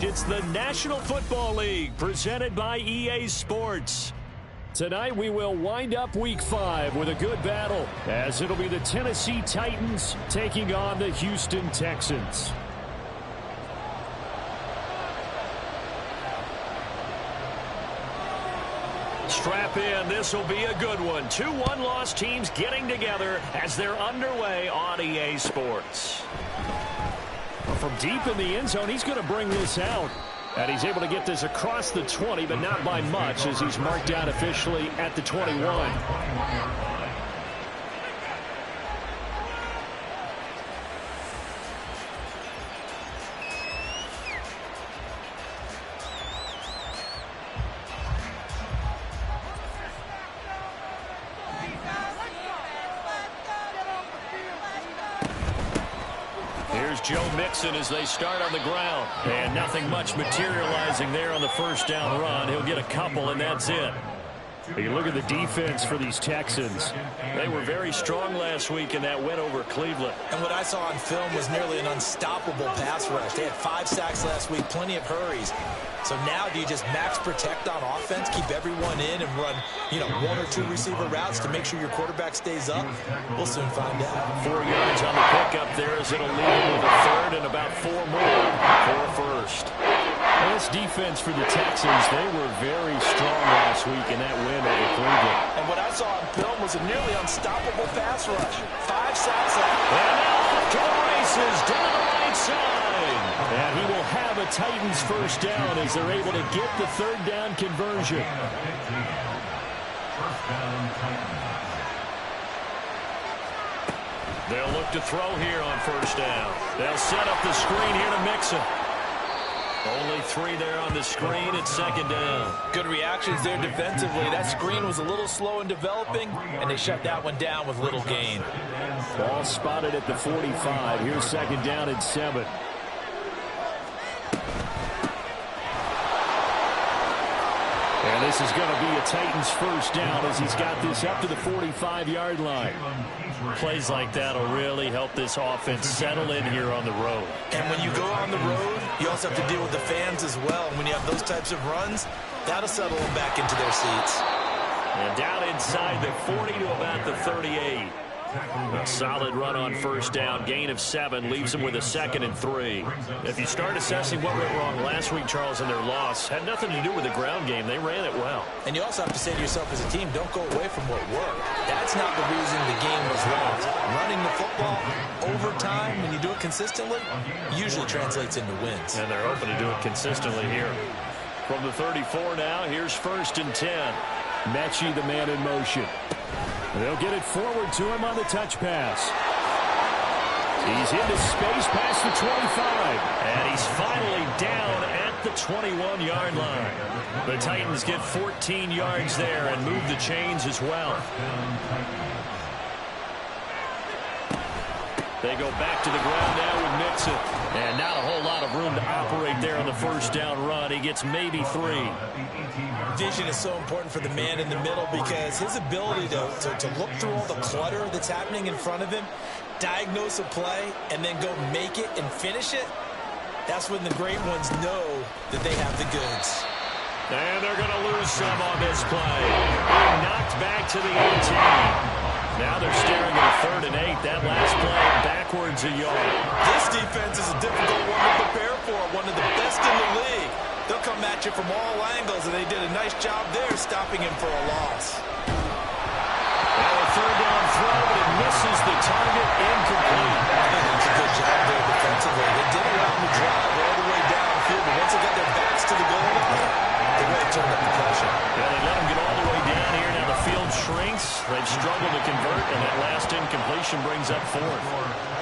It's the National Football League presented by EA Sports. Tonight we will wind up Week 5 with a good battle, as it'll be the Tennessee Titans taking on the Houston Texans. Strap in, this will be a good one. 2 one-loss teams getting together as they're underway on EA Sports. From deep in the end zone, he's going to bring this out. And he's able to get this across the 20, but not by much, as he's marked down officially at the 21. Joe Mixon as they start on the ground. And nothing much materializing there on the first down run. He'll get a couple, and that's it. You look at the defense for these Texans. They were very strong last week in that win over Cleveland. And what I saw on film was nearly an unstoppable pass rush. They had 5 sacks last week, plenty of hurries. So now do you just max protect on offense, keep everyone in, and run, 1 or 2 receiver routes to make sure your quarterback stays up? We'll soon find out. 4 yards on the pickup there as it'll lead with a third and about 4 more for a first. Well, this defense for the Texans, they were very strong last week in that win over Cleveland. And what I saw on film was a nearly unstoppable pass rush. 5 sacks last. And now off to the races down the right side. And he will have a Titans first down as they're able to get the third down conversion. They'll look to throw here on first down. They'll set up the screen here to Mixon. Only 3 there on the screen at second down. Good reactions there defensively. That screen was a little slow in developing, and they shut that one down with little gain. Ball spotted at the 45. Here's second down and 7. And this is going to be a Titans first down as he's got this up to the 45-yard line. Plays like that will really help this offense settle in here on the road. And when you go on the road, you also have to deal with the fans as well. And when you have those types of runs, that'll settle them back into their seats. And down inside the 40 to about the 38. A solid run on first down. Gain of 7 leaves them with a 2nd and 3. If you start assessing what went wrong last week, Charles, in their loss, had nothing to do with the ground game. They ran it well. And you also have to say to yourself as a team, don't go away from what worked. That's not the reason the game was lost. Running the football over time, when you do it consistently, usually translates into wins. And they're open to do it consistently here. From the 34 now, here's 1st and 10. Mechie, the man in motion. They'll get it forward to him on the touch pass. He's into space past the 25. And he's finally down at the 21-yard line. The Titans get 14 yards there and move the chains as well. They go back to the ground now with Mixon. And not a whole lot of room to operate there on the first down run. He gets maybe 3. Vision is so important for the man in the middle because his ability to look through all the clutter that's happening in front of him, diagnose a play, and then go make it and finish it, that's when the great ones know that they have the goods. And they're going to lose some on this play. Being knocked back to the 18. Now they're staring at a 3rd and 8. That last play backwards a yard. This defense is a difficult one to prepare for, one of the best in the league. They'll come at you from all angles, and they did a nice job there stopping him for a loss. Now a 3rd down throw, but it misses the target, incomplete. It's a good job there defensively. They did allow him to drive all the way downfield, but once they got their backs to the goal line, they really turned up the pressure. Yeah, they let him get all the way down here. Now the field shrinks. They've struggled to convert, and that last incompletion brings up 4th.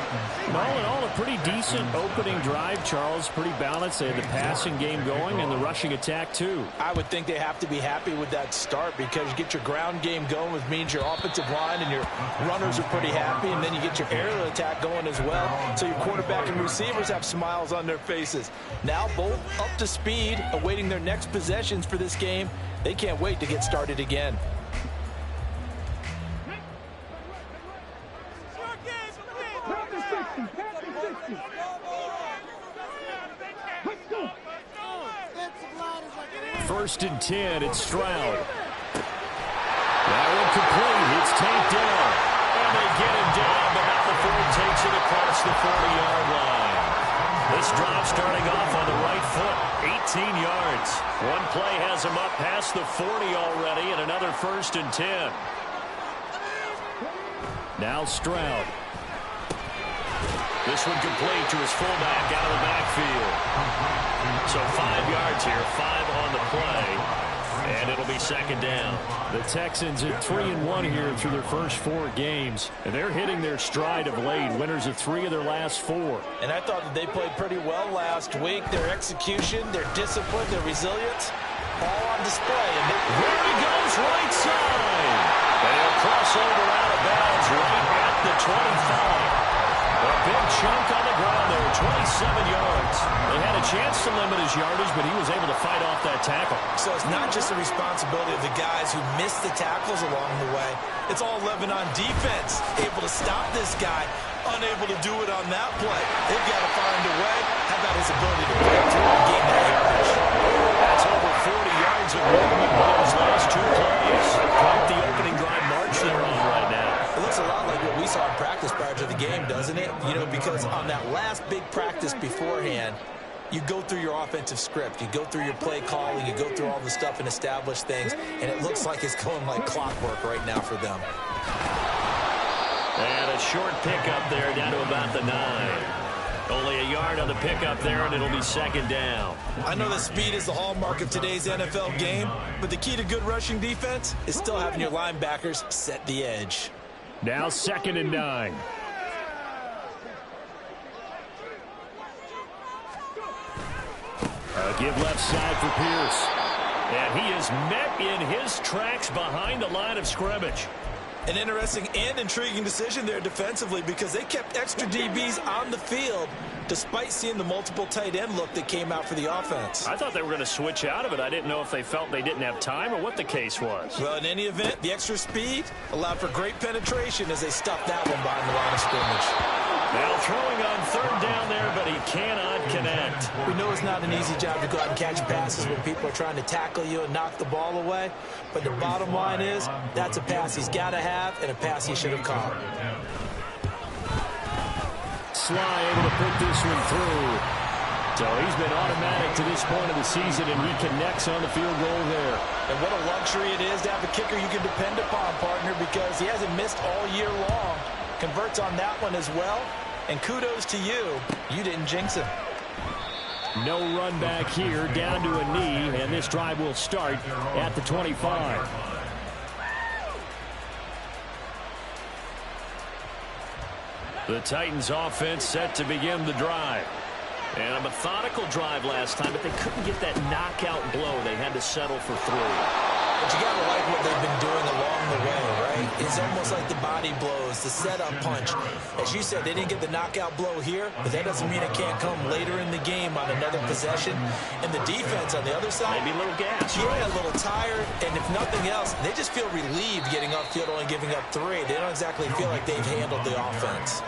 All in all, a pretty decent opening drive, Charles. Pretty balanced. They had the passing game going and the rushing attack, too. I would think they have to be happy with that start because you get your ground game going, which means your offensive line and your runners are pretty happy, and then you get your aerial attack going as well. So your quarterback and receivers have smiles on their faces. Now both up to speed, awaiting their next possessions for this game. They can't wait to get started again. First and 10, it's Stroud. That one complete. It's tapped down. And they get him down, but not before he takes it across the 40-yard line. This drive starting off on the right foot, 18 yards. One play has him up past the 40 already, and another first and 10. Now Stroud. This one complete to his fullback out of the backfield. So 5 yards here, 5 on the play, and it'll be second down. The Texans at 3-1 here through their first 4 games, and they're hitting their stride of late, winners of 3 of their last 4. And I thought that they played pretty well last week. Their execution, their discipline, their resilience, all on display. And there he goes, right side. And he'll cross over out of bounds right at the 25. A big chunk on the ground there, 27 yards. They had a chance to limit his yardage, but he was able to fight off that tackle. So it's not just the responsibility of the guys who missed the tackles along the way. It's all Levin on defense, able to stop this guy, unable to do it on that play. They've got to find a way. How about his ability to break through and gain that yardage? That's over 40 yards of movement in those last 2 plays. Quite the opening drive march they're on right now. It looks a lot like what we saw in practice prior to the game, doesn't it? You know, because on that last big practice beforehand, you go through your offensive script. You go through your play calling. You go through all the stuff and establish things. And it looks like it's going like clockwork right now for them. And a short pickup there down to about the 9. Only a yard on the pickup there, and it'll be second down. I know that speed is the hallmark of today's NFL game, but the key to good rushing defense is still having your linebackers set the edge. Now second and 9. Give left side for Pierce. And he is met in his tracks behind the line of scrimmage. An interesting and intriguing decision there defensively because they kept extra DBs on the field despite seeing the multiple tight end look that came out for the offense. I thought they were going to switch out of it. I didn't know if they felt they didn't have time or what the case was. Well, in any event, the extra speed allowed for great penetration as they stuffed that one behind the line of scrimmage. Now throwing on third down there, but he cannot connect. We know it's not an easy job to go out and catch passes when people are trying to tackle you and knock the ball away. But the bottom line is, that's a pass he's got to have and a pass he should have caught. Sly able to put this one through. So he's been automatic to this point of the season, and he connects on the field goal there. And what a luxury it is to have a kicker you can depend upon, partner, because he hasn't missed all year long. Converts on that one as well. And kudos to you. You didn't jinx him. No run back here, down to a knee, and this drive will start at the 25. The Titans offense set to begin the drive. And a methodical drive last time, but they couldn't get that knockout blow. They had to settle for 3. But you got to like what they've been doing along the way, right? It's almost like the body blows, the setup punch. As you said, they didn't get the knockout blow here, but that doesn't mean it can't come later in the game on another possession. And the defense on the other side, maybe a little gas. Yeah, a little tired. And if nothing else, they just feel relieved getting upfield, only giving up 3. They don't exactly feel like they've handled the offense.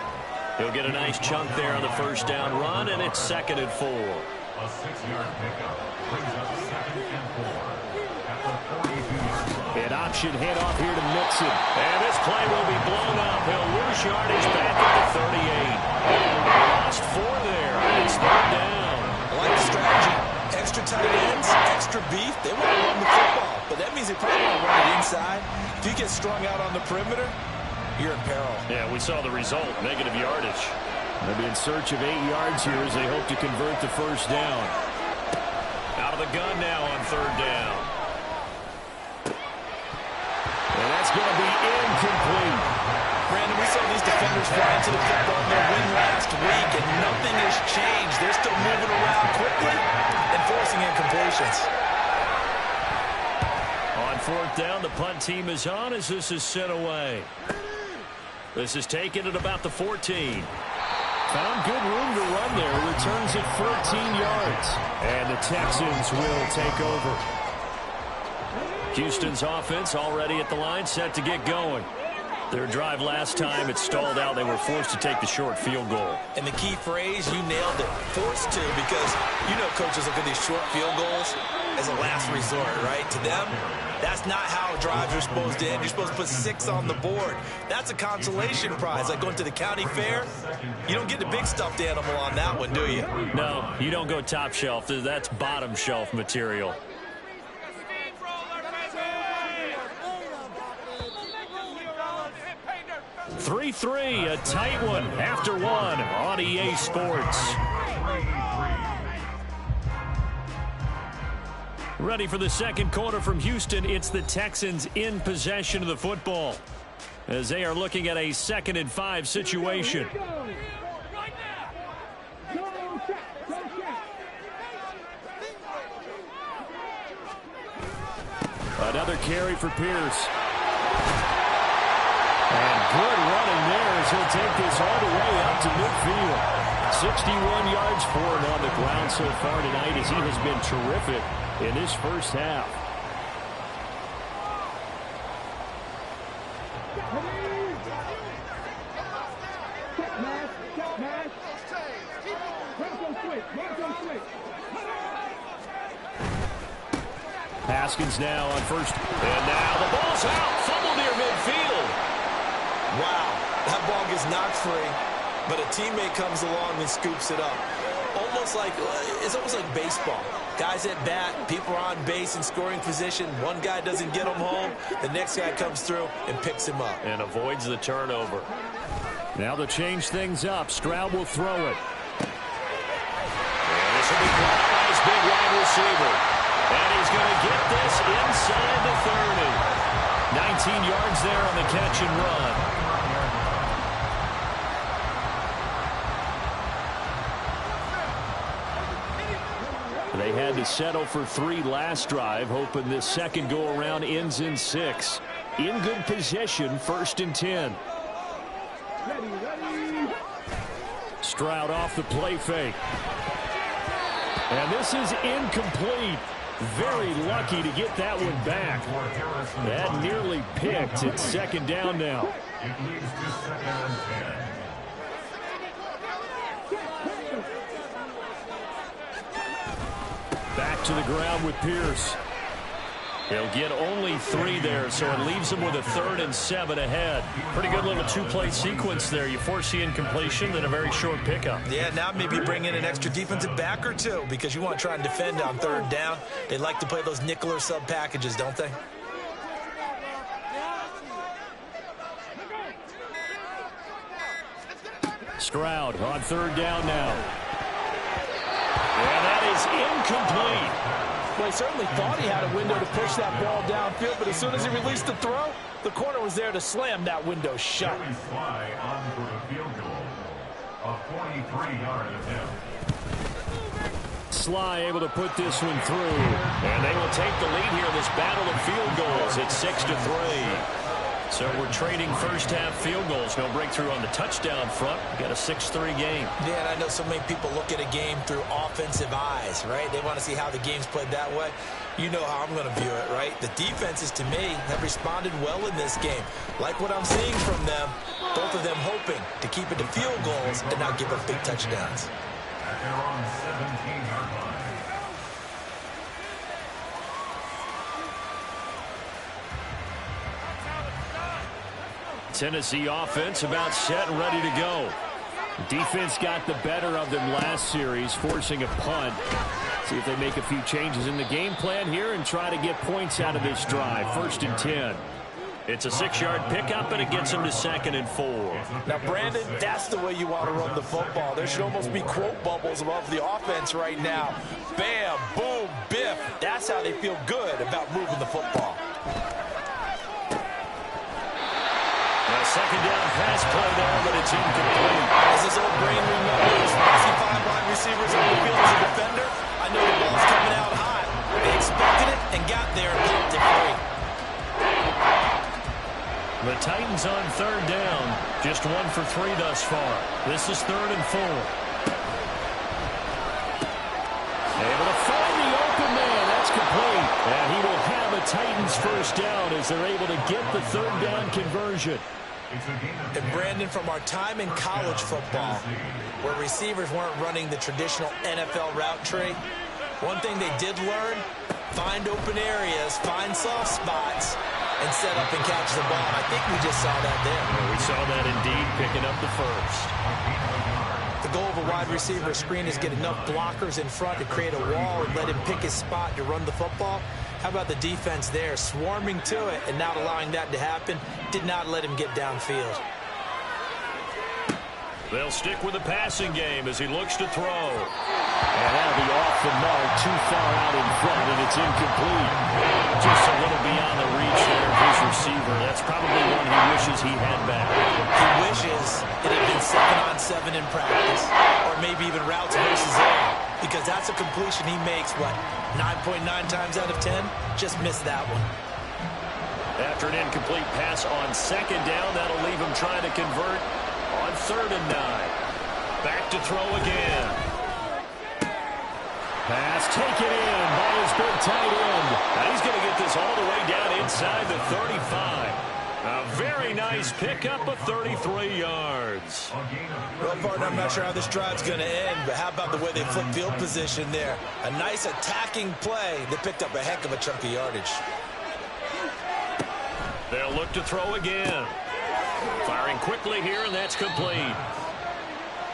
He'll get a nice chunk there on the first down run, and it's 2nd and 4. A 6-yard pickup brings up 2nd and 4 at the 42-yard. An option handoff here to Mixon. And this play will be blown up. He'll lose yardage back at the 38. Lost 4 there, and it's 3rd down. I like the strategy. Extra tight ends, extra beef. They want to run the football, but that means they probably want to run it inside. If you get strung out on the perimeter, you're in peril. Yeah, we saw the result, negative yardage. They'll be in search of 8 yards here as they hope to convert the first down. Out of the gun now on 3rd down. And that's going to be incomplete. Brandon, we saw these defenders fly into the football in their win last week, and nothing has changed. They're still moving around quickly and forcing incompletions. On 4th down, the punt team is on as this is sent away. This is taken at about the 14. Found good room to run there. Returns at 14 yards. And the Texans will take over. Houston's offense already at the line, set to get going. Their drive last time, it stalled out. They were forced to take the short field goal. And the key phrase, you nailed it. Forced to, because you know coaches look at these short field goals as a last resort, right? To them, that's not how drives are supposed to end. You're supposed to put 6 on the board. That's a consolation prize. Like going to the county fair, you don't get the big stuffed animal on that one, do you? No, you don't go top shelf. That's bottom shelf material. 3-3, a tight one after 1 on EA Sports. Ready for the second quarter from Houston. It's the Texans in possession of the football as they are looking at a 2nd and 5 situation. Another carry for Pierce. And good running there as he'll take this all the way up to midfield. 61 yards for him on the ground so far tonight as he has been terrific in this first half. Haskins now on first. And now the ball's out. Fumble near midfield. Wow, that ball gets knocked free, but a teammate comes along and scoops it up. It's almost like baseball. Guys at bat, people are on base in scoring position. One guy doesn't get him home, the next guy comes through and picks him up. And avoids the turnover. Now to change things up, Stroud will throw it. And this will be caught by his big wide receiver. And he's going to get this inside the 30. 19 yards there on the catch and run. They had to settle for 3 last drive, hoping this second go-around ends in 6. In good position, 1st and 10. Stroud off the play fake. And this is incomplete. Very lucky to get that one back. That nearly picked. It's 2nd down now. It leads to 2nd and 10. Back to the ground with Pierce. He'll get only 3 there, so it leaves him with a 3rd and 7 ahead. Pretty good little 2-play sequence there. You force the incompletion, then a very short pickup. Yeah, now maybe bring in an extra defensive back or 2 because you want to try and defend on 3rd down. They like to play those nickel or sub packages, don't they? Stroud on 3rd down now. And that is incomplete. Well, he certainly thought he had a window to push that ball downfield, but as soon as he released the throw, the corner was there to slam that window shut. Fly on for a field goal. A 43-yard attempt. Sly able to put this one through. And they will take the lead here in this battle of field goals at 6-3. So we're trading first-half field goals. No breakthrough on the touchdown front. We got a 6-3 game. Yeah, and I know so many people look at a game through offensive eyes, right? They want to see how the game's played that way. You know how I'm going to view it, right? The defenses, to me, have responded well in this game. Like what I'm seeing from them, both of them hoping to keep it to field goals and not give up big touchdowns. At their own 17-yard line. Tennessee offense about set and ready to go. The defense got the better of them last series, forcing a punt. See if they make a few changes in the game plan here and try to get points out of this drive. 1st and 10. It's a 6-yard pickup, and it gets them to 2nd and 4. Now, Brandon, that's the way you want to run the football. There should almost be quote bubbles above the offense right now. Bam, boom, biff. That's how they feel good about moving the football. Second down pass play there, but it's incomplete. As this old brain remembers, I see 5 wide receivers on the field as a defender. I know the ball's coming out high. They expected it and got there and popped it free. The Titans on 3rd down. Just 1 for 3 thus far. This is 3rd and 4. Able to find the open man. That's complete. And he will have a Titans first down as they're able to get the 3rd down conversion. And Brandon, from our time in college football, where receivers weren't running the traditional NFL route tree, one thing they did learn, find open areas, find soft spots, and set up and catch the ball. I think we just saw that there. Well, we saw that indeed, picking up the first. The goal of a wide receiver screen is get enough blockers in front to create a wall and let him pick his spot to run the football. How about the defense there, swarming to it and not allowing that to happen? Did not let him get downfield. They'll stick with the passing game as he looks to throw. And that'll be off the mark, too far out in front, and it's incomplete. Just a little beyond the reach there of his receiver. That's probably one he wishes he had back. He wishes it had been 7-on-7 in practice, or maybe even routes versus air, because that's a completion he makes, what, 9.9 times out of 10? Just missed that one. After an incomplete pass on 2nd down, that'll leave him trying to convert on 3rd and 9. Back to throw again. Pass taken in by his big tight end. Now he's going to get this all the way down inside the 35. A very nice pickup of 33 yards. Well, partner, I'm not sure how this drive's going to end, but how about the way they flip field position there? A nice attacking play. They picked up a heck of a chunk of yardage. They'll look to throw again. Firing quickly here, and that's complete.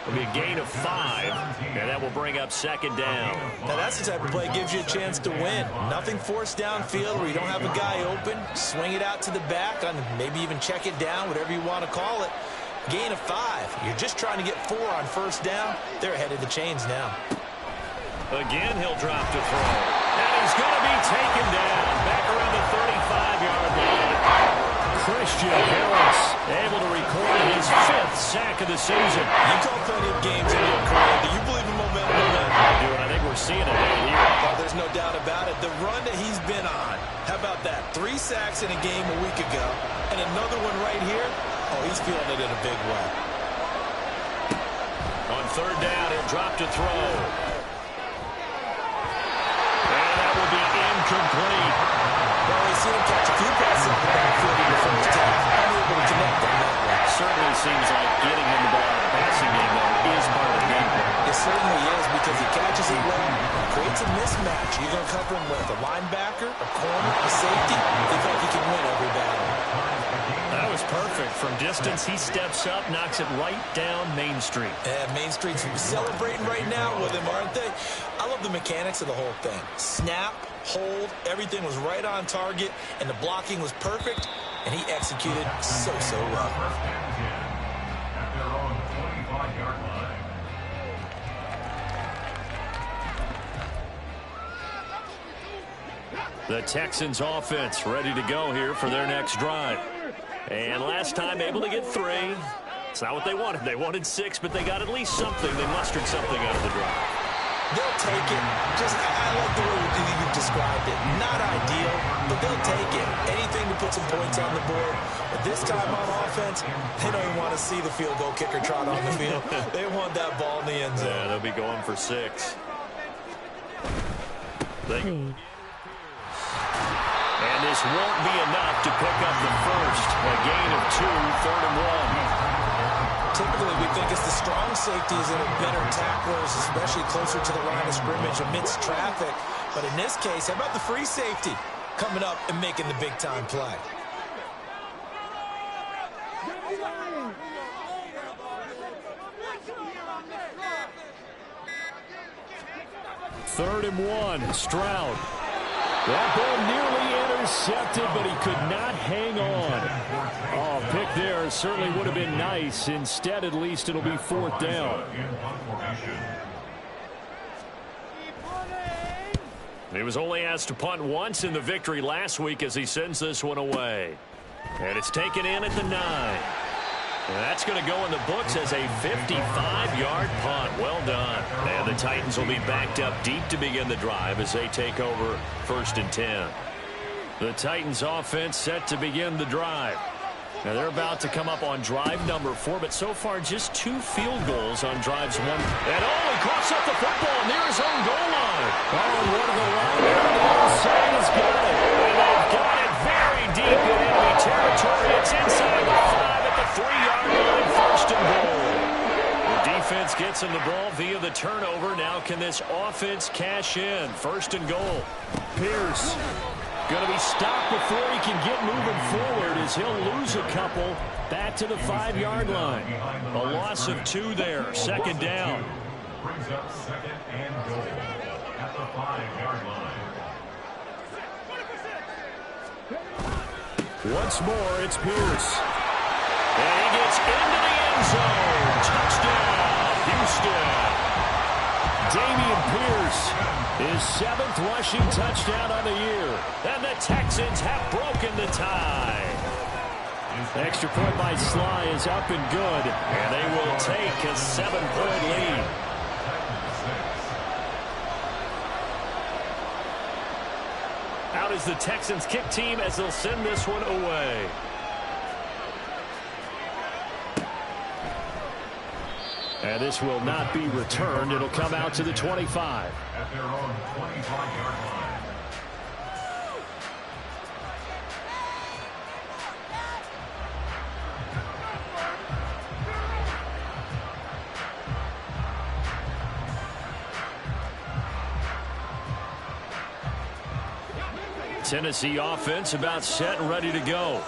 It'll be a gain of 5, and that will bring up 2nd down. Now, that's the type of play that gives you a chance to win. Nothing forced downfield where you don't have a guy open. Swing it out to the back, and maybe even check it down, whatever you want to call it. Gain of 5. You're just trying to get 4 on 1st down. They're ahead of the chains now. Again, he'll drop to throw. And he's going to be taken down. Back around the 35-yard line. Christian Harris able to record his 5th sack of the season. You call plenty of games in your career. Do you believe in momentum or not? I do, and I think we're seeing it right here. Oh, there's no doubt about it. The run that he's been on, how about that? 3 sacks in a game a week ago, and another one right here. Oh, he's feeling it in a big way. On 3rd down, he'll drop to throw. And that will be incomplete. Well, we've seen him catch a few passes on the backfield in the first half. Unable to connect on that one. Certainly seems like getting him the ball in the passing game, though, is part of the game plan. It certainly is, because he catches it well, creates a mismatch. You're going to cover him with a linebacker, a corner, a safety. They feel like he can win every battle. That was perfect. From distance, he steps up, knocks it right down Main Street. And Main Street's celebrating right now with him, aren't they? I love the mechanics of the whole thing. Snap, hold, everything was right on target, and the blocking was perfect, and he executed so well. First and 10 at their own 25-yard line. The Texans offense ready to go here for their next drive. And last time able to get 3. It's not what they wanted. They wanted 6, but they got at least something. They mustered something out of the drive. They'll take it. I like the way you described it. Not ideal, but they'll take it. Anything to put some points on the board. But this time on offense, they don't even want to see the field goal kicker trot on the field. They want that ball in the end zone. Yeah, they'll be going for 6. And this won't be enough to pick up the first. A gain of 2, 3rd and 1. Typically, we think it's the strong safeties that are better tacklers, especially closer to the line of scrimmage amidst traffic. But in this case, how about the free safety coming up and making the big-time play? Third and 1, Stroud. That ball nearly intercepted, but he could not hang on. Oh, pick there certainly would have been nice. Instead, at least it'll be 4th down. He was only asked to punt once in the victory last week as he sends this one away. And it's taken in at the 9. And that's going to go in the books as a 55-yard punt. Well done. And the Titans will be backed up deep to begin the drive as they take over 1st and 10. The Titans offense set to begin the drive. Now they're about to come up on drive number 4, but so far just 2 field goals on drives 1. And he coughs up the football near his own goal line. And one of the linebackers has got it. And they've got it very deep in enemy territory. It's inside the 5 at the 3-yard line, 1st and goal. The defense gets him the ball via the turnover. Now can this offense cash in? 1st and goal. Pierce going to be stopped before he can get moving forward as he'll lose a couple back to the 5-yard line. A loss of 2 there. 2nd down. Brings up 2nd and goal at the 5-yard line. Once more, it's Pierce. And he gets into the end zone. Touchdown, Houston. Damian Pierce, his 7th rushing touchdown on the year. And the Texans have broken the tie. Extra point by Sly is up and good. And they will take a 7-point lead. Out is the Texans kick team as they'll send this one away. And this will not be returned. It'll come out to the 25. At their own 25-yard line. Tennessee offense about set and ready to go.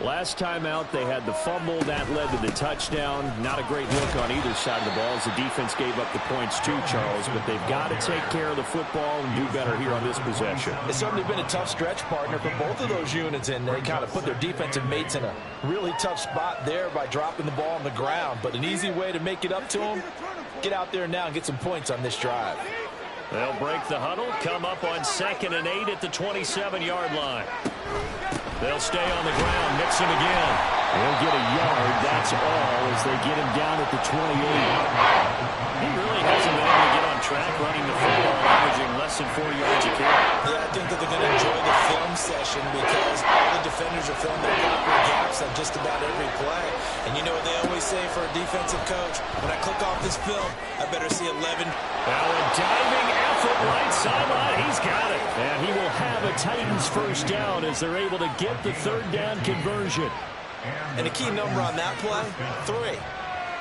Last time out, they had the fumble. That led to the touchdown. Not a great look on either side of the ball as the defense gave up the points too, Charles. But they've got to take care of the football and do better here on this possession. It's certainly been a tough stretch, partner, for both of those units, and they kind of put their defensive mates in a really tough spot there by dropping the ball on the ground. But an easy way to make it up to them, get out there now and get some points on this drive. They'll break the huddle, come up on 2nd and 8 at the 27-yard line. They'll stay on the ground, mix him again. They'll get a yard, that's all, as they get him down at the 28. He really hasn't been able to get on track running the football, averaging less than 4 yards a carry. Yeah, I think that they're going to enjoy the film session because all the defenders are filling their proper gaps on just about every play. And you know what they always say for a defensive coach? When I click off this film, I better see 11. Now a diving effort right sideline. He's got it. And he will have a Titans first down as they're able to get the 3rd down conversion. And the key number on that play, 3.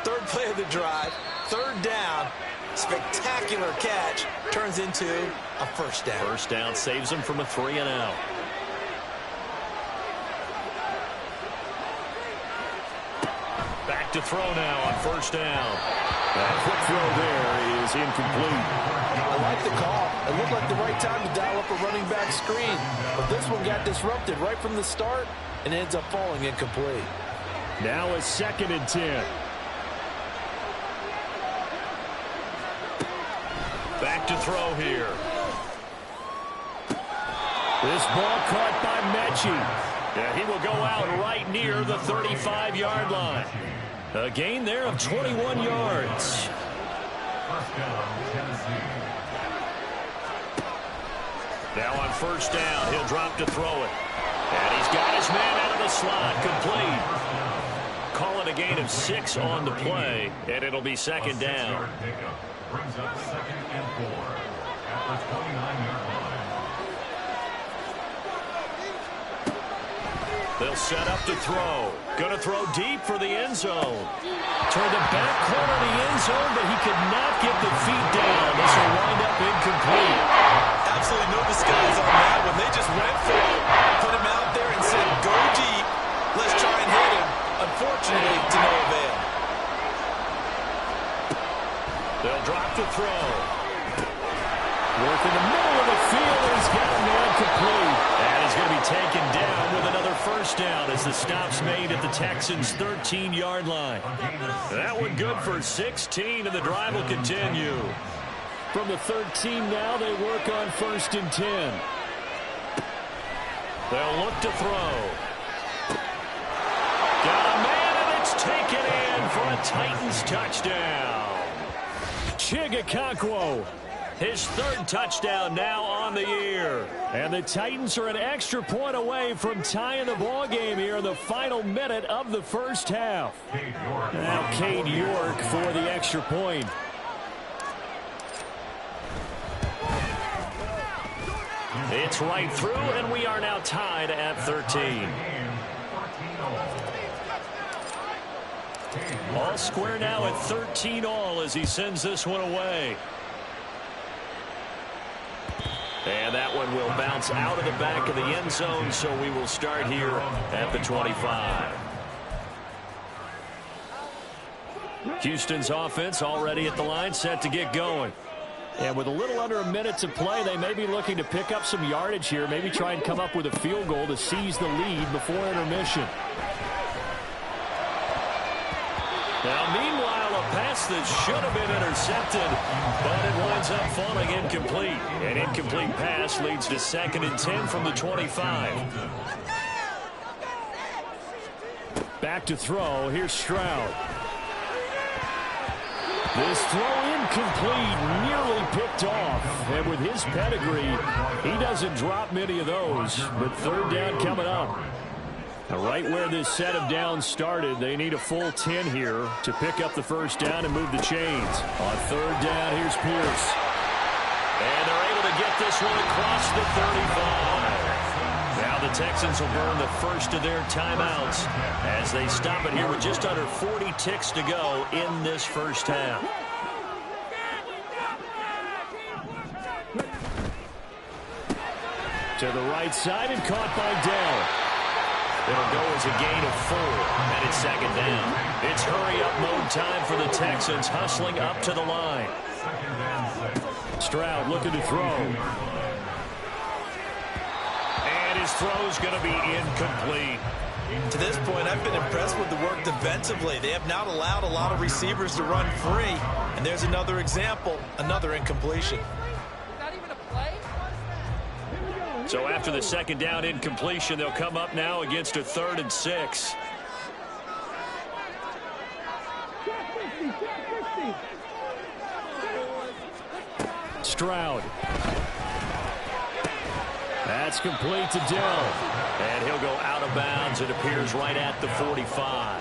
3rd play of the drive, 3rd down, spectacular catch, turns into a 1st down. 1st down saves him from a 3 and out. Back to throw now on 1st down. That quick throw there is incomplete. I like the call. It looked like the right time to dial up a running back screen. But this one got disrupted right from the start and ends up falling incomplete. Now a 2nd and 10. Back to throw here. This ball caught by Mechie. Yeah, he will go out right near the 35-yard line. A gain there of 21 yards. First down, Tennessee. Now on first down, he'll drop to throw it. And he's got his man out of the slot, complete. Call it a gain of 6 on the play, and it'll be second down. Brings up 2nd and 4 at the 29-yard line. They'll set up to throw. Going to throw deep for the end zone. Toward the back corner of the end zone, but he could not get the feet down. This will wind up incomplete. Absolutely no disguise on that one. They just went for it, put him out there and said, go deep. Let's try and hit him. Unfortunately, to no avail. They'll drop to throw. Work in the middle of the field, and he's got a man complete. And he's going to be taken down with another first down as the stop's made at the Texans' 13-yard line. That one good for 16, and the drive will continue. From the 13 now, they work on 1st and 10. They'll look to throw. Got a man, and it's taken in for a Titans touchdown. Chigakonkwo, his 3rd touchdown now on the year. And the Titans are an extra point away from tying the ball game here in the final minute of the first half. Now Cade York for the extra point. It's right through, and we are now tied at 13. All square now at 13 all as he sends this one away. And that one will bounce out of the back of the end zone, so we will start here at the 25. Houston's offense already at the line, set to get going. And with a little under a minute to play, they may be looking to pick up some yardage here, maybe try and come up with a field goal to seize the lead before intermission. Now, meanwhile, a pass that should have been intercepted, but it winds up falling incomplete. An incomplete pass leads to 2nd and 10 from the 25. Back to throw. Here's Stroud. This throw incomplete, nearly picked off. And with his pedigree, he doesn't drop many of those. But 3rd down coming up. Now, right where this set of downs started, they need a full 10 here to pick up the first down and move the chains. On 3rd down, here's Pierce. And they're able to get this one across the 35. Now the Texans will burn the first of their timeouts as they stop it here with just under 40 ticks to go in this first half. To the right side and caught by Dell. It'll go as a gain of 4, and it's 2nd down. It's hurry-up mode time for the Texans, hustling up to the line. Stroud looking to throw. And his throw's going to be incomplete. To this point, I've been impressed with the work defensively. They have not allowed a lot of receivers to run free. And there's another example, another incompletion. So after the 2nd down incompletion, they'll come up now against a 3rd and 6. Stroud. That's complete to Dell. And he'll go out of bounds. It appears right at the 45.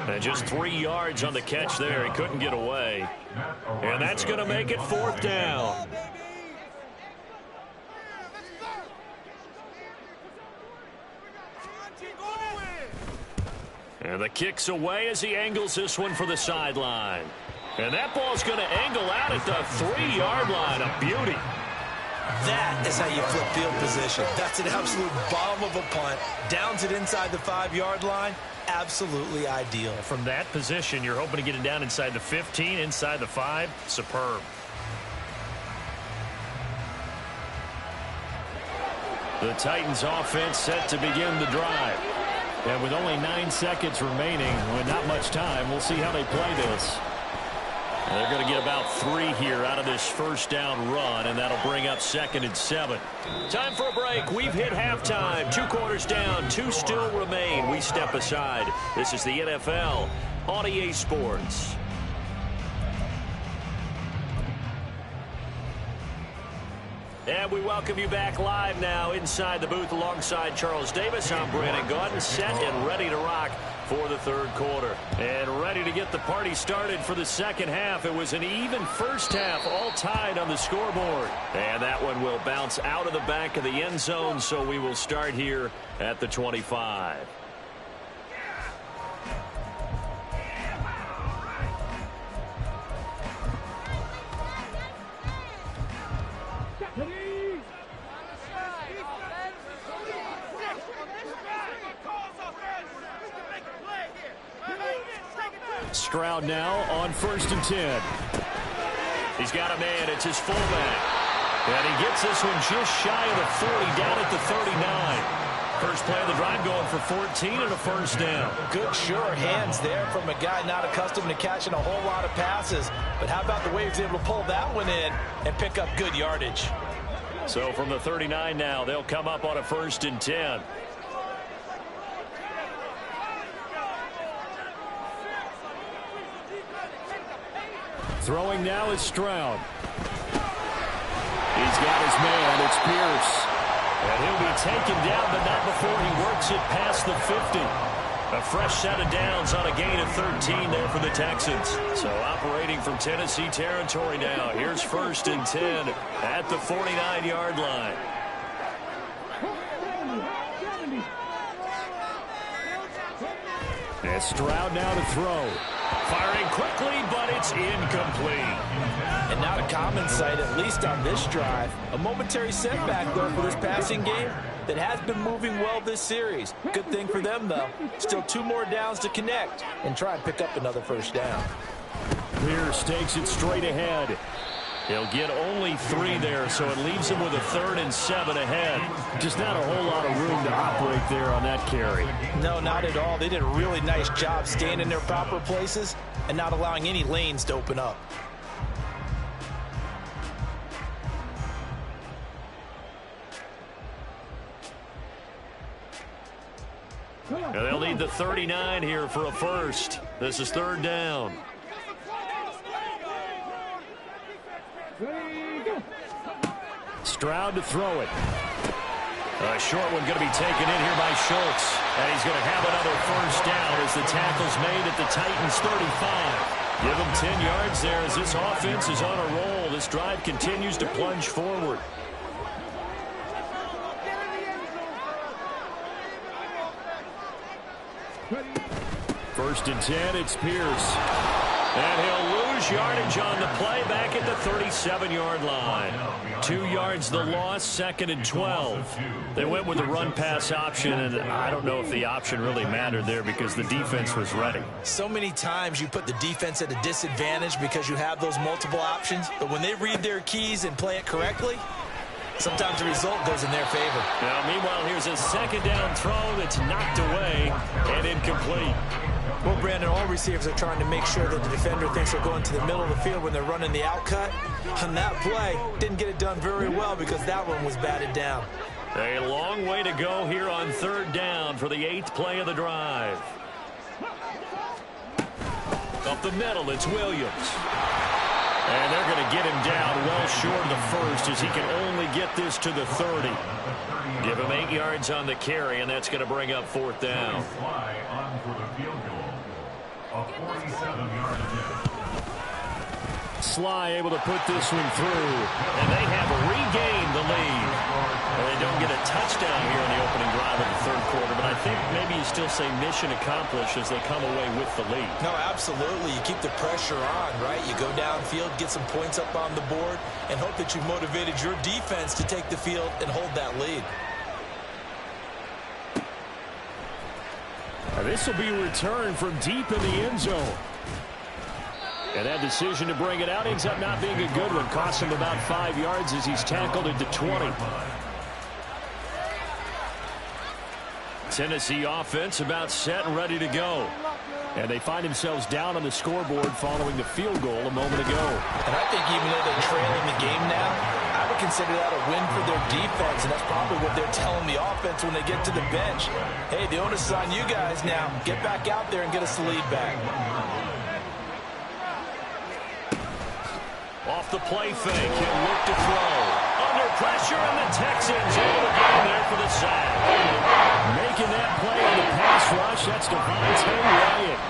And just 3 yards on the catch there. He couldn't get away. And that's going to make it 4th down. And the kick's away as he angles this one for the sideline. And that ball's going to angle out at the 3-yard line. A beauty. That is how you flip field position. That's an absolute bomb of a punt. Downs it inside the 5-yard line. Absolutely ideal. From that position, you're hoping to get it down inside the 15, inside the 5. Superb. The Titans offense set to begin the drive. And with only 9 seconds remaining, with not much time, we'll see how they play this. And they're going to get about 3 here out of this first down run, and that'll bring up 2nd and 7. Time for a break. We've hit halftime. 2 quarters down, 2 still remain. We step aside. This is the NFL on EA Sports. And we welcome you back live now inside the booth alongside Charles Davis. I'm Brandon Gaudin, set and ready to rock for the third quarter. And ready to get the party started for the second half. It was an even first half, all tied on the scoreboard. And that one will bounce out of the back of the end zone, so we will start here at the 25. Stroud now on 1st and 10. He's got a man. It's his fullback. And he gets this one just shy of the 40, down at the 39. First play of the drive going for 14 and a first down. Good, sure hands there from a guy not accustomed to catching a whole lot of passes. But how about the way he was able to pull that one in and pick up good yardage? So from the 39 now, they'll come up on a 1st and 10. Throwing now is Stroud. He's got his man. It's Pierce. And he'll be taken down, but not before he works it past the 50. A fresh set of downs on a gain of 13 there for the Texans. So operating from Tennessee territory now. Here's 1st and 10 at the 49-yard line. And Stroud now to throw. Firing quickly, but it's incomplete. And not a common sight, at least on this drive. A momentary setback, though, for this passing game that has been moving well this series. Good thing for them, though. Still 2 more downs to connect and try and pick up another first down. Pierce takes it straight ahead. He'll get only 3 there, so it leaves him with a 3rd and 7 ahead. Just not a whole lot of room to operate there on that carry. No, not at all. They did a really nice job staying in their proper places and not allowing any lanes to open up. And they'll need the 39 here for a first. This is 3rd down. Stroud to throw it. A short one going to be taken in here by Schultz. And he's going to have another first down as the tackle's made at the Titans' 35. Give him 10 yards there as this offense is on a roll. This drive continues to plunge forward. First and 10, it's Pierce. And he'll lose yardage on the play back at the 37-yard line. 2 yards the loss, 2nd and 12. They went with the run-pass option, and I don't know if the option really mattered there because the defense was ready. So many times you put the defense at a disadvantage because you have those multiple options, but when they read their keys and play it correctly, sometimes the result goes in their favor. Now, meanwhile, here's a 2nd down throw that's knocked away and incomplete. Well, Brandon, all receivers are trying to make sure that the defender thinks they're going to the middle of the field when they're running the out cut. On that play, didn't get it done very well because that one was batted down. A long way to go here on 3rd down for the 8th play of the drive. Up the middle, it's Williams. And they're going to get him down well short of the first as he can only get this to the 30. Give him 8 yards on the carry, and that's going to bring up 4th down. Sly able to put this one through, and they have regained the lead. Well, they don't get a touchdown here in the opening drive of the 3rd quarter, but I think maybe you still say mission accomplished as they come away with the lead. No, absolutely. You keep the pressure on, right? You go downfield, get some points up on the board, and hope that you've motivated your defense to take the field and hold that lead. Now this will be returned from deep in the end zone. And that decision to bring it out ends up not being a good one. Cost him about 5 yards as he's tackled at the 20. Tennessee offense about set and ready to go. And they find themselves down on the scoreboard following the field goal a moment ago. And I think even though they're trailing the game now, I would consider that a win for their defense, and that's probably what they're telling the offense when they get to the bench. Hey, the onus is on you guys now. Get back out there and get us the lead back. Off the play fake, he'll look to throw. Under pressure, and the Texans able to get in there for the sack. Making that play on the pass rush, that's Devontae Wyatt.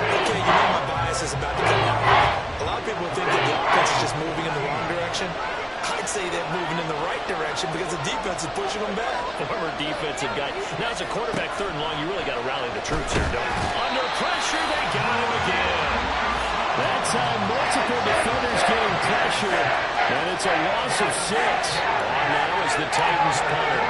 Okay, you know my bias is about to come out here. A lot of people think that the offense is just moving in the wrong direction. I'd say they're moving in the right direction because the defense is pushing them back. Former defensive guy. Now, as a quarterback, 3rd and long, you really got to rally the troops here, don't you? Under pressure, they got him again. That time, multiple defenders getting pressure, and it's a loss of 6. On now is the Titans punter.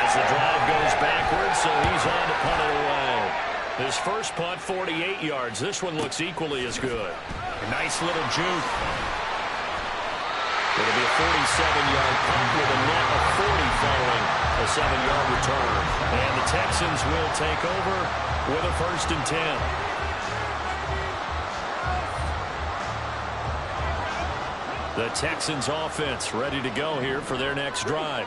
As the drive goes backwards, so he's on to punt it away. His first punt, 48 yards. This one looks equally as good. A nice little juke. It'll be a 47-yard punt with a net of 40 following a 7-yard return. And the Texans will take over with a 1st and 10. The Texans offense ready to go here for their next drive.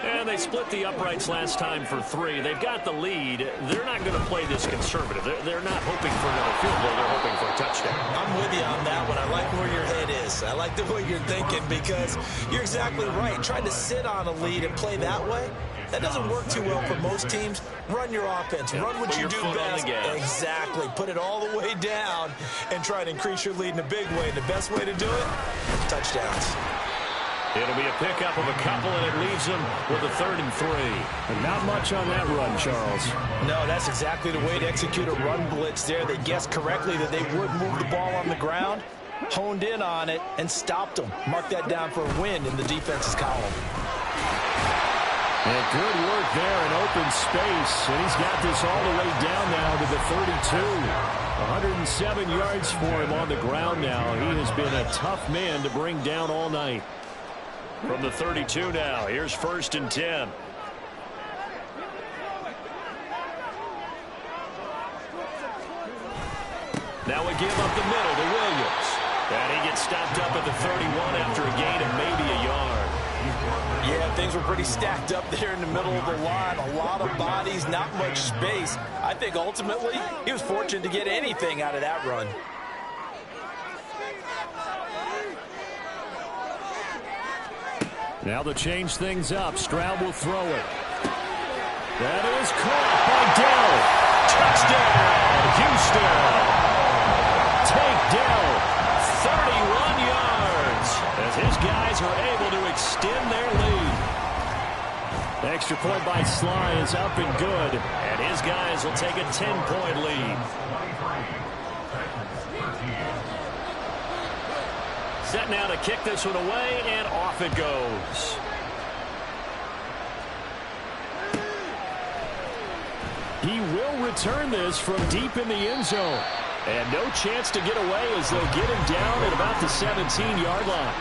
And they split the uprights last time for 3. They've got the lead. They're not going to play this conservative. They're not hoping for another field goal. They're hoping for a touchdown. I'm with you on that one. I like where your head is. I like the way you're thinking because you're exactly right. Trying to sit on a lead and play that way, that doesn't work too well for most teams. Run your offense. Run what you do best. Exactly. Put it all the way down and try to increase your lead in a big way. And the best way to do it, touchdowns. It'll be a pickup of a couple, and it leaves them with a 3rd and 3. And not much on that run, Charles. No, that's exactly the way to execute a run blitz there. They guessed correctly that they would move the ball on the ground, honed in on it, and stopped them. Mark that down for a win in the defense's column. And good work there in open space. And he's got this all the way down now to the 32. 107 yards for him on the ground now. He has been a tough man to bring down all night. From the 32 now, here's 1st and 10. Now we give up the middle to Williams. And he gets stopped up at the 31 after a gain of maybe a yard. Yeah, things were pretty stacked up there in the middle of the line. A lot of bodies, not much space. I think ultimately he was fortunate to get anything out of that run. Now to change things up, Stroud will throw it. That is caught by Dell. Touchdown, Houston. Take Dell, 31 yards, as his guys are able to extend their lead. The extra point by Sly is up and good, and his guys will take a 10-point lead. Set now to kick this one away, and off it goes. He will return this from deep in the end zone. And no chance to get away as they'll get him down at about the 17-yard line.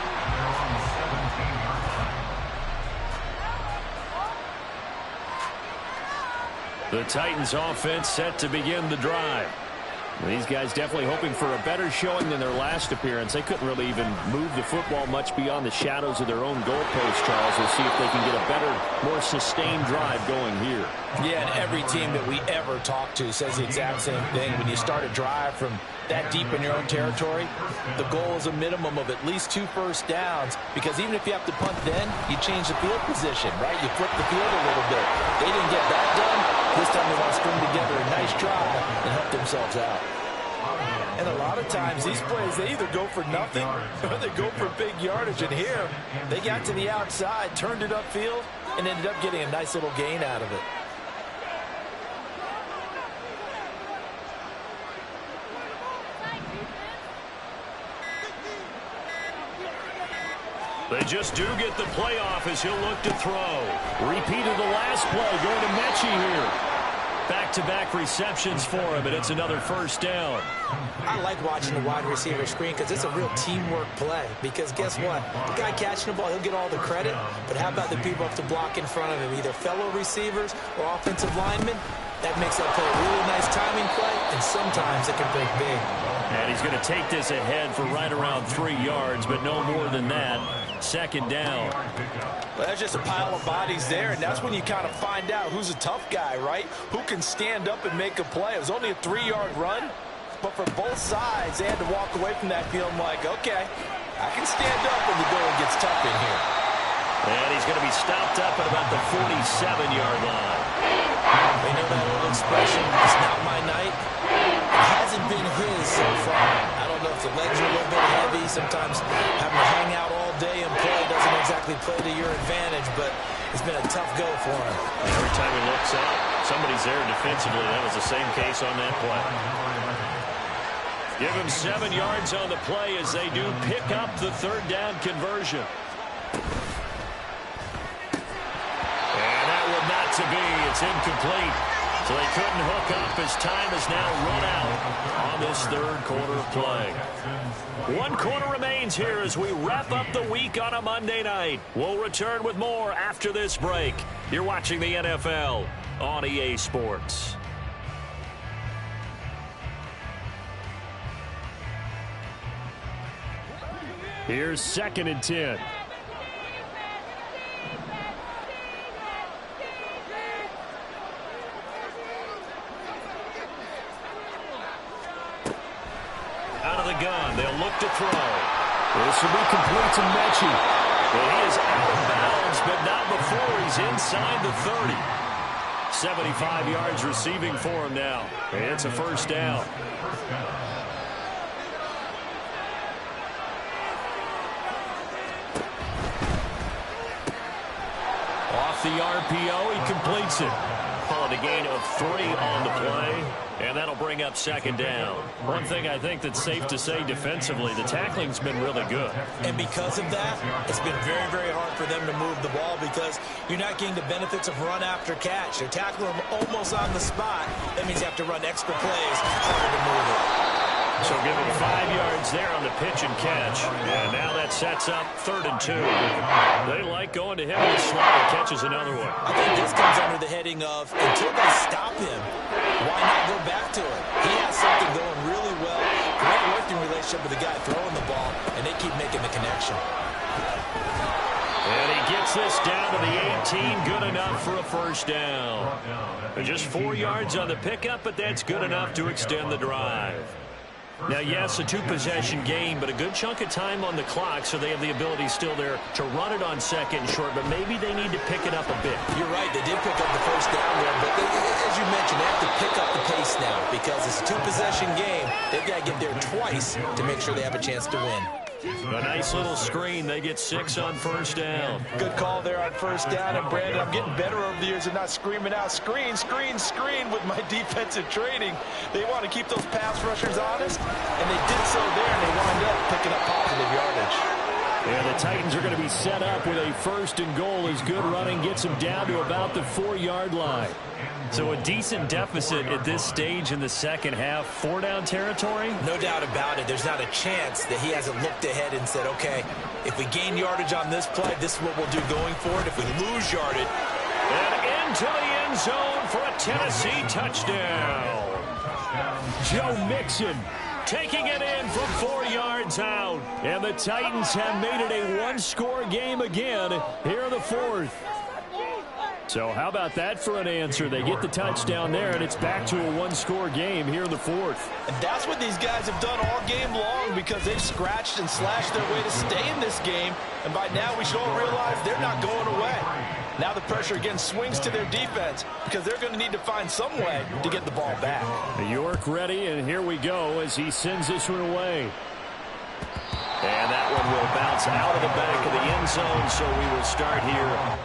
The Titans offense set to begin the drive. These guys definitely hoping for a better showing than their last appearance. They couldn't really even move the football much beyond the shadows of their own goalpost, Charles. We'll see if they can get a better, more sustained drive going here. Yeah, and every team that we ever talk to says the exact same thing. When you start a drive from that deep in your own territory, the goal is a minimum of at least 2 first downs, because even if you have to punt then, you change the field position, right? You flip the field a little bit. They didn't get that done. This time they want to string together a nice drive and help themselves out. And a lot of times, these plays, they either go for nothing or they go for big yardage. And here, they got to the outside, turned it upfield, and ended up getting a nice little gain out of it. They just do get the playoff as he'll look to throw. Repeat of the last play, going to Mechie here. Back-to-back receptions for him, and it's another first down. I like watching the wide receiver screen because it's a real teamwork play. Because guess what? The guy catching the ball, he'll get all the credit. But how about the people up to block in front of him, either fellow receivers or offensive linemen? That makes that play a really nice timing play, and sometimes it can break big. And he's going to take this ahead for right around 3 yards, but no more than that. Second down. Well, that's just a pile of bodies there, and that's when you kind of find out who's a tough guy, right? Who can stand up and make a play. It was only a 3-yard run, but for both sides, they had to walk away from that feeling like, okay, I can stand up when the going gets tough in here. And he's going to be stopped up at about the 47-yard line. They know that old expression, it's not my night. It hasn't been his so far. I don't know if the legs are a little bit heavy. Sometimes having to hang out all day and play doesn't exactly play to your advantage, but it's been a tough go for him. Every time he looks out, somebody's there defensively. That was the same case on that play. Give him 7 yards on the play as they do pick up the third down conversion. And that would not to be. It's incomplete. So they couldn't hook up as time is now run out on this third quarter of play. 1 quarter remains here as we wrap up the week on a Monday night. We'll return with more after this break. You're watching the NFL on EA Sports. Here's 2nd and 10. Out of the gun, they'll look to throw. This will be complete to Mechie. Well, he is out of bounds, but not before he's inside the 30. 75 yards receiving for him now. It's a first down. Off the RPO, he completes it. Call it a gain of 3 on the play, and that'll bring up 2nd down. One thing I think that's safe to say defensively, the tackling's been really good. And because of that, it's been very, very hard for them to move the ball because you're not getting the benefits of run after catch. They're tackling them almost on the spot. That means you have to run extra plays harder to move it. So give him 5 yards there on the pitch and catch. And now that sets up 3rd and 2. They like going to him in the slot and catches another one. I think this comes under the heading of, until they stop him, why not go back to it? He has something going really well. Great working relationship with the guy throwing the ball, and they keep making the connection. And he gets this down to the 18. Good enough for a first down. Just 4 yards on the pickup, but that's good enough to extend the drive. Now, yes, a 2-possession game, but a good chunk of time on the clock, so they have the ability still there to run it on 2nd and short, but maybe they need to pick it up a bit. You're right. They did pick up the first down there, but as you mentioned, they have to pick up the pace now because it's a 2-possession game. They've got to get there twice to make sure they have a chance to win. A nice little screen. They get 6 on first down. Good call there on first down. And, Brandon, I'm getting better over the years and not screaming out, screen, screen, screen with my defensive training. They want to keep those pass rushers honest, and they did so there, and they wound up picking up positive yardage. And the Titans are going to be set up with a 1st and goal as good running gets them down to about the 4-yard line. So a decent deficit at this stage in the second half. 4-down territory? No doubt about it. There's not a chance that he hasn't looked ahead and said, okay, if we gain yardage on this play, this is what we'll do going forward. If we lose yardage. And into the end zone for a Tennessee touchdown. Joe Mixon taking it in from 4 yards out. And the Titans have made it a 1-score game again here in the 4th. So how about that for an answer? They get the touchdown there, and it's back to a 1-score game here in the 4th. And that's what these guys have done all game long because they've scratched and slashed their way to stay in this game. And by now, we should all realize they're not going away. Now the pressure again swings to their defense because they're going to need to find some way to get the ball back. York ready, and here we go as he sends this one away. And that one will bounce out of the back of the end zone, so we will start here.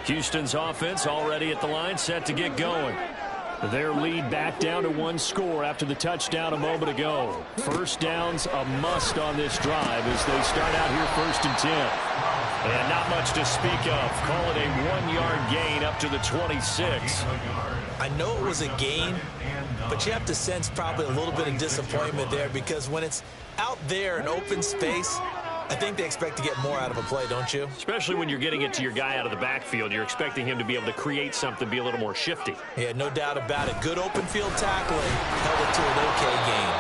Houston's offense already at the line, set to get going. Their lead back down to 1 score after the touchdown a moment ago. First down's a must on this drive as they start out here 1st and 10. And not much to speak of. Call it a 1-yard gain up to the 26. I know it was a gain, but you have to sense probably a little bit of disappointment there because when it's out there in open space, I think they expect to get more out of a play, don't you? Especially when you're getting it to your guy out of the backfield. You're expecting him to be able to create something, be a little more shifty. Yeah, no doubt about it. Good open field tackling. Held it to an okay gain.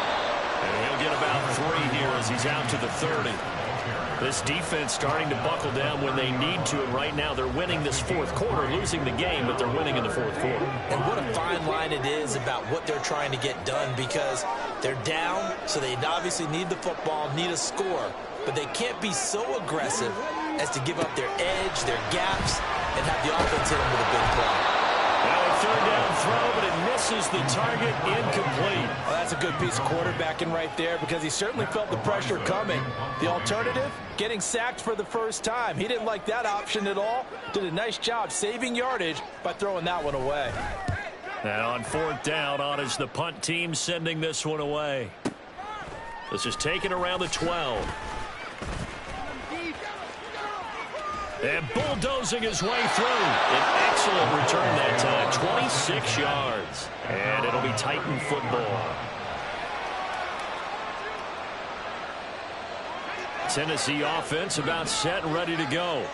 And he'll get about 3 here as he's out to the 30. This defense starting to buckle down when they need to, and right now they're winning this 4th quarter, losing the game, but they're winning in the 4th quarter. And what a fine line it is about what they're trying to get done because they're down, so they obviously need the football, need a score, but they can't be so aggressive as to give up their edge, their gaps, and have the offense hit them with a big play. Now a 3rd down throw, but it misses the target, incomplete. Well, that's a good piece of quarterbacking right there because he certainly felt the pressure coming. The alternative, getting sacked for the first time. He didn't like that option at all. Did a nice job saving yardage by throwing that one away. And on 4th down, on is the punt team sending this one away. This is taken around the 12. And bulldozing his way through. An excellent return that time. 26 yards. And it'll be Titan football. Tennessee offense about set and ready to go.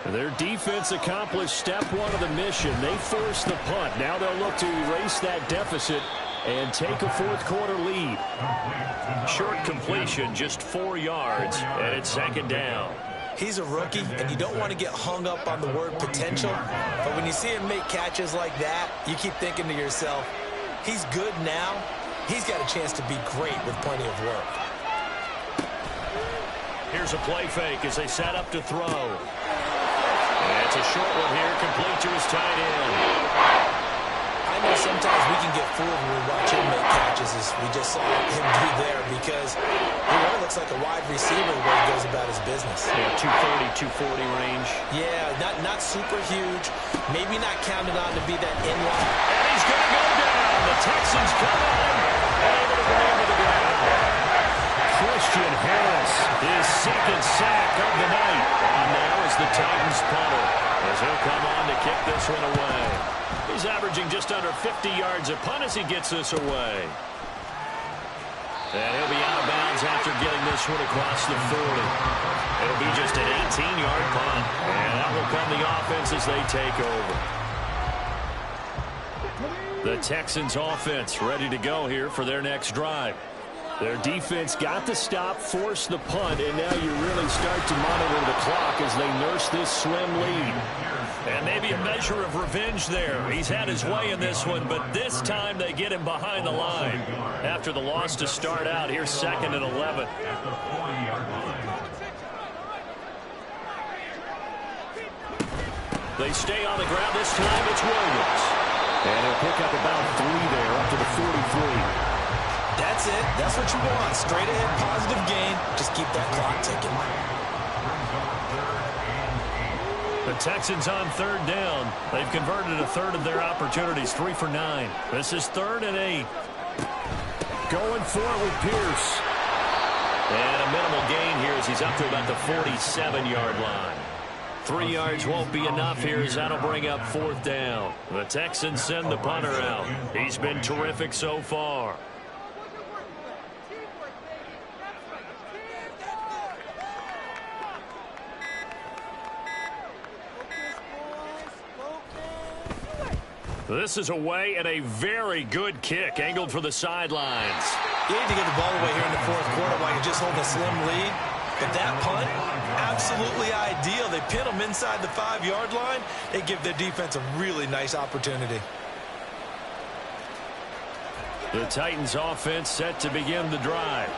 Their defense accomplished step 1 of the mission. They forced the punt. Now they'll look to erase that deficit and take a 4th quarter lead. Short completion, just 4 yards, and it's 2nd down. He's a rookie, and you don't want to get hung up on the word potential, but when you see him make catches like that, you keep thinking to yourself, he's good now. He's got a chance to be great with plenty of work. Here's a play fake as they set up to throw. And it's a short one here, complete to his tight end. I know sometimes we can get fooled when we watch him make catches, as we just saw him do there, because he really looks like a wide receiver the way he goes about his business. Yeah, 230, 240 range. Yeah, not super huge. Maybe not counted on to be that in-line. And he's going to go down. The Texans come on. Able to bring him to the ground. Christian Harris, his 2nd sack of the night. And now is the Titans punter, as he'll come on to kick this one away. He's averaging just under 50 yards a punt as he gets this away. And he'll be out of bounds after getting this one across the 40. It'll be just an 18-yard punt. And that will come the offense as they take over. The Texans offense ready to go here for their next drive. Their defense got the stop, forced the punt, and now you really start to monitor the clock as they nurse this slim lead. And maybe a measure of revenge there. He's had his way in this one, but this time they get him behind the line. After the loss to start out, here's 2nd and 11. They stay on the ground. This time it's Williams. And he'll pick up about 3 there, up to the 43. That's it. That's what you want. Straight ahead, positive gain. Just keep that clock ticking. The Texans on 3rd down. They've converted a 1/3 of their opportunities, 3 for 9. This is 3rd and 8. Going for it with Pierce. And a minimal gain here as he's up to about the 47-yard line. 3 yards won't be enough here as that'll bring up 4th down. The Texans send the punter out. He's been terrific so far. This is away and a very good kick, angled for the sidelines. You need to get the ball away here in the 4th quarter while you're just holding a slim lead. But that punt, absolutely ideal. They pin them inside the 5-yard line. They give their defense a really nice opportunity. The Titans offense set to begin the drive.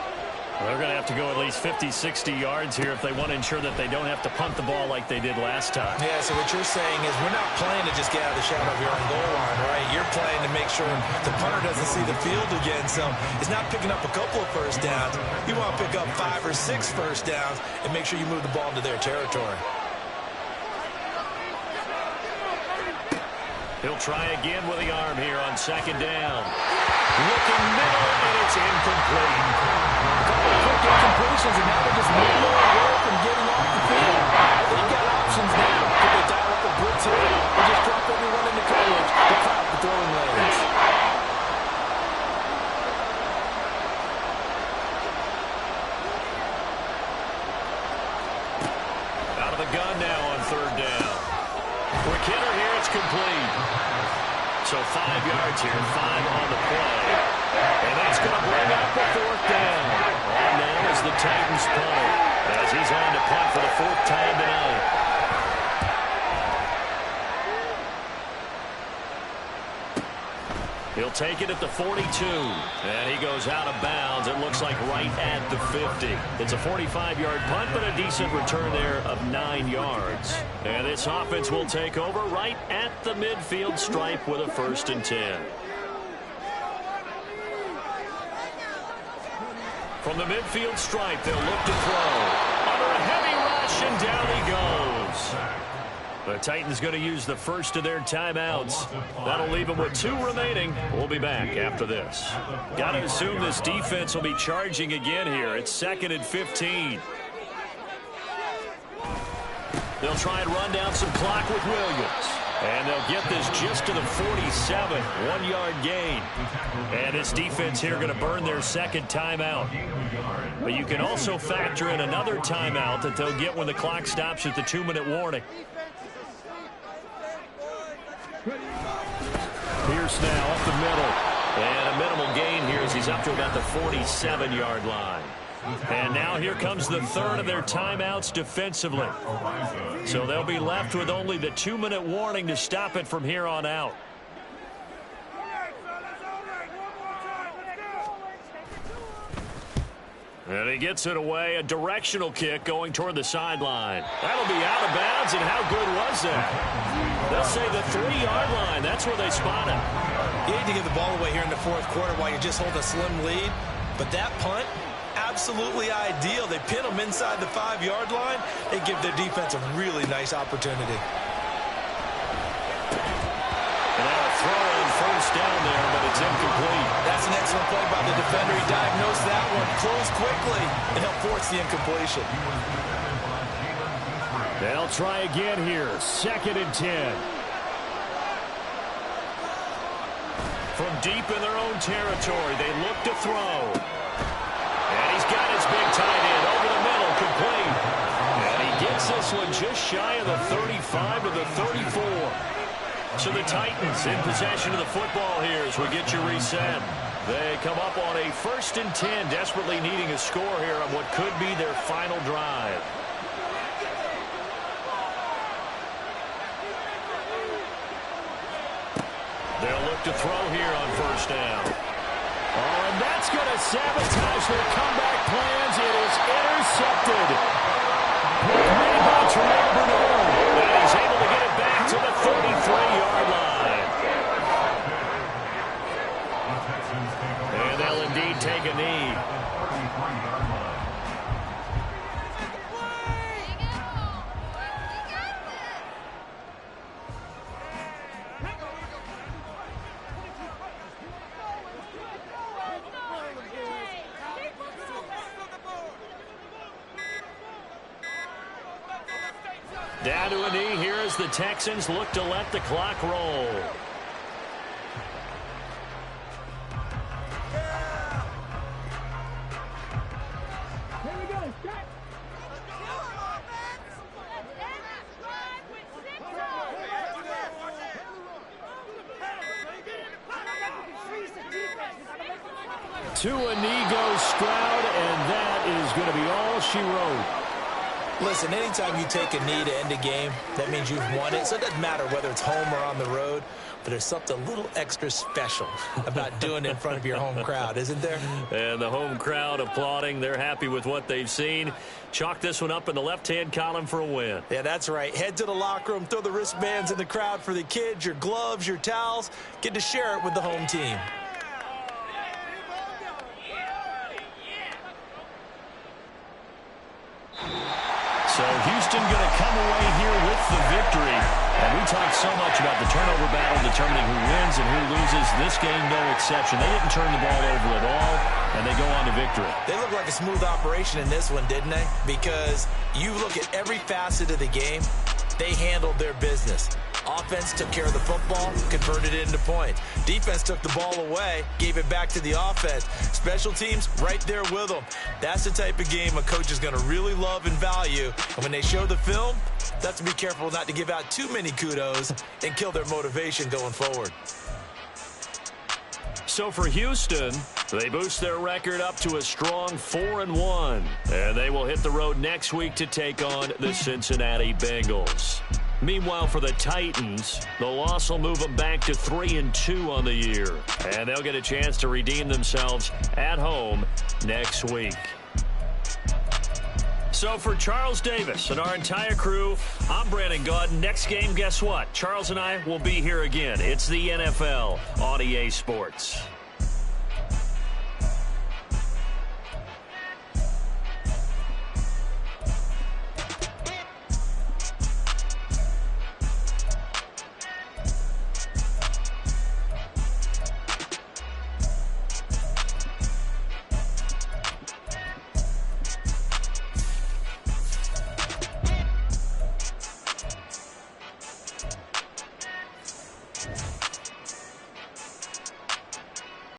They're going to have to go at least 50, 60 yards here if they want to ensure that they don't have to punt the ball like they did last time. Yeah, so what you're saying is we're not playing to just get out of the shadow of your own goal line, right? You're playing to make sure the punter doesn't see the field again. So it's not picking up a couple of first downs. You want to pick up 5 or 6 first downs and make sure you move the ball into their territory. He'll try again with the arm here on second down. Looking middle, and it's incomplete. A couple of quick incompletions, and now they're just moving away from getting off the field. They've got options now. Could they dial up a blitz here or just drop everyone into coverage to crowd the throwing lanes? Out of the gun now on third down. Quick hitter here, it's complete. So 5 yards here, 5 on the play. And that's going to bring up the fourth down. On now is the Titans punter, as he's on to punt for the 4th time tonight. He'll take it at the 42. And he goes out of bounds. It looks like right at the 50. It's a 45-yard punt, but a decent return there of 9 yards. And this offense will take over right at the midfield stripe with a 1st and 10. From the midfield stripe, they'll look to throw. Under a heavy rush, and down he goes. The Titans going to use the first of their timeouts. That'll leave them with 2 remaining. We'll be back after this. Got to assume this defense will be charging again here. It's 2nd and 15. They'll try and run down some clock with Williams. And they'll get this just to the 47, 1-yard gain. And this defense here going to burn their 2nd timeout. But you can also factor in another timeout that they'll get when the clock stops at the 2-minute warning. Pierce now up the middle. And a minimal gain here as he's up to about the 47-yard line. And now here comes the 3rd of their timeouts defensively. So they'll be left with only the 2-minute warning to stop it from here on out. And he gets it away, a directional kick going toward the sideline. That'll be out of bounds, and how good was that? They'll say the 3-yard line. That's where they spot him. You hate to give the ball away here in the 4th quarter while you just hold a slim lead, but that punt, absolutely ideal. They pin them inside the 5-yard line. They give their defense a really nice opportunity. And now a throw on 1st down there, but it's incomplete. That's an excellent play by the defender. He diagnosed that one, closed quickly, and helped force the incompletion. They'll try again here. 2nd and 10. From deep in their own territory, they look to throw. And he's got his big tight end over the middle, complete. And he gets this one just shy of the 35 to the 34. So the Titans in possession of the football here as we get you reset. They come up on a 1st and 10, desperately needing a score here on what could be their final drive. They'll look to throw here on 1st down. Oh, and that's going to sabotage their comeback plans. It is intercepted. Made by Terrell Bernard. And he's able to get it back to the 33-yard line. And they'll indeed take a knee. Down to a knee here as the Texans look to let the clock roll. To a knee goes Stroud, and that is going to be all she wrote. Listen, anytime you take a knee to end a game, that means you've won it. So it doesn't matter whether it's home or on the road, but there's something a little extra special about doing it in front of your home crowd, isn't there? And the home crowd applauding. They're happy with what they've seen. Chalk this one up in the left-hand column for a win. Yeah, that's right. Head to the locker room, throw the wristbands in the crowd for the kids, your gloves, your towels. Get to share it with the home team. So Houston Houston going to come away here with the victory. And we talked so much about the turnover battle determining who wins and who loses. This game, no exception. They didn't turn the ball over at all, and they go on to victory. They look like a smooth operation in this one, didn't they? Because you look at every facet of the game, they handled their business. Offense took care of the football, converted it into points. Defense took the ball away, gave it back to the offense. Special teams right there with them. That's the type of game a coach is going to really love and value. And when they show the film, they have to be careful not to give out too many kudos and kill their motivation going forward. So for Houston, they boost their record up to a strong 4-1. And they will hit the road next week to take on the Cincinnati Bengals. Meanwhile, for the Titans, the loss will move them back to 3-2 on the year. And they'll get a chance to redeem themselves at home next week. So for Charles Davis and our entire crew, I'm Brandon Gaudin. Next game, guess what? Charles and I will be here again. It's the NFL on EA Sports.